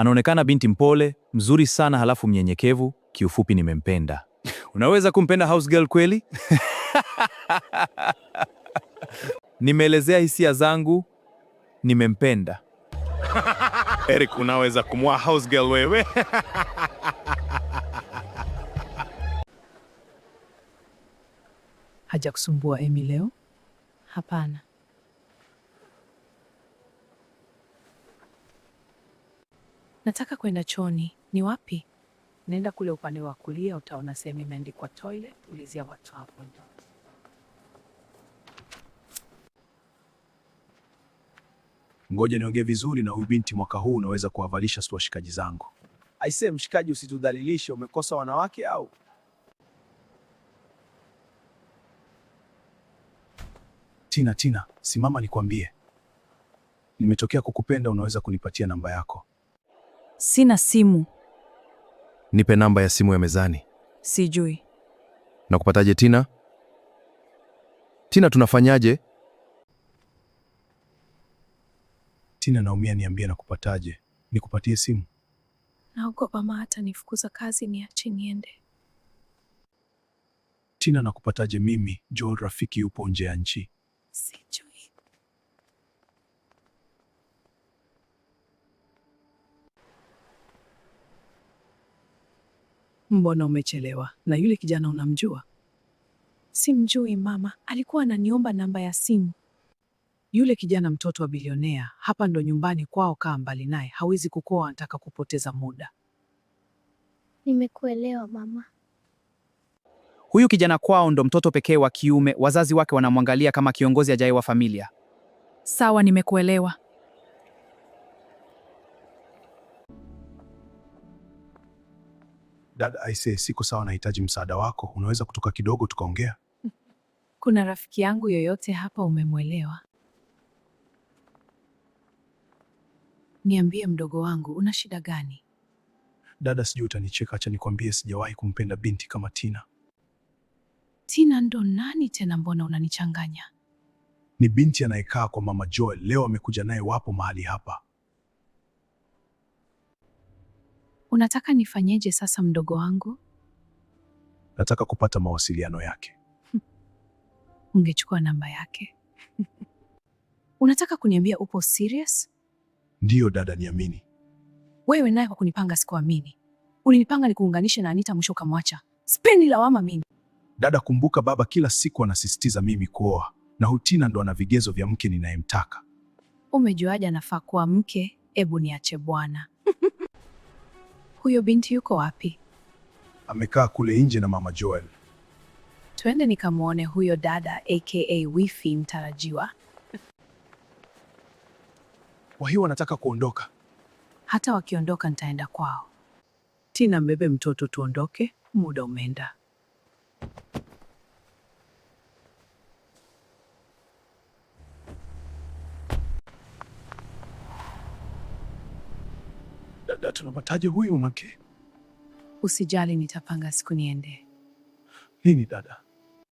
Anaonekana binti mpole, mzuri sana, halafu mnyenyekevu. Kiufupi nimempenda. Unaweza kumpenda house girl kweli? Nimeelezea hisia zangu, nimempenda. Eric, unaweza kumua house girl wewe? Haja kusumbua Emi leo? Hapana. Nataka kwenda chooni. Ni wapi? Nenda kule upande wa kulia, utaona sehemu imeandikwa toilet, ulizia watu hapo. Ngoja niongee vizuri na huyu binti. Mwaka huu unaweza kuwavalisha washikaji zangu. Aisee, mshikaji, usitudhalilishe. Umekosa wanawake au? Tina, simama nikwambie. Nimetokea kukupenda, unaweza kunipatia namba yako? Sina simu. Nipe namba ya simu ya mezani. Sijui. Nakupataje Tina? Tina, tunafanyaje? Tina, naumia, niambie nakupataje. Nikupatie simu? Naogopa mama atanifukuza kazi, niache niende. Tina, nakupataje mimi? Joel rafiki yupo nje ya nchi. Sijui. Mbona umechelewa? Na yule kijana unamjua? Simjui mama, alikuwa ananiomba namba ya simu. Yule kijana mtoto wa bilionea, hapa ndo nyumbani kwao, kaa mbali naye, hawezi kukoa, anataka kupoteza muda. Nimekuelewa mama. Huyu kijana kwao ndo mtoto pekee wa kiume, wazazi wake wanamwangalia kama kiongozi ajaye wa familia. Sawa, nimekuelewa. Dada, aisee, siko sawa, nahitaji msaada wako. Unaweza kutoka kidogo tukaongea? Kuna rafiki yangu yoyote hapa umemwelewa? Niambie mdogo wangu, una shida gani? Dada, sijui utanicheka, acha nikwambie, sijawahi kumpenda binti kama Tina. Tina ndo nani tena? Mbona unanichanganya? Ni binti anayekaa kwa mama Joel. Leo amekuja naye, wapo mahali hapa. Unataka nifanyeje sasa mdogo wangu? Nataka kupata mawasiliano yake. Ungechukua namba yake. Unataka kuniambia upo serious? Ndiyo dada, niamini. Wewe naye kwa kunipanga sikuamini. Ulinipanga nikuunganishe na Anita, mwisho ukamwacha. Sipendi lawama mimi. Dada, kumbuka baba kila siku anasisitiza mimi kuoa, na huyu Tina ndo ana vigezo vya mke ninayemtaka. Umejuaje anafaa kuwa mke? Ebu niache bwana. Huyo binti yuko wapi? Amekaa kule nje na mama Joel. Twende nikamwone huyo dada aka wifi mtarajiwa. Kwa hiyo wanataka kuondoka? Hata wakiondoka nitaenda kwao. Tina, mbebe mtoto tuondoke, muda umeenda. Dada, tunapataje huyu make? Usijali, nitapanga siku niende. Lini dada?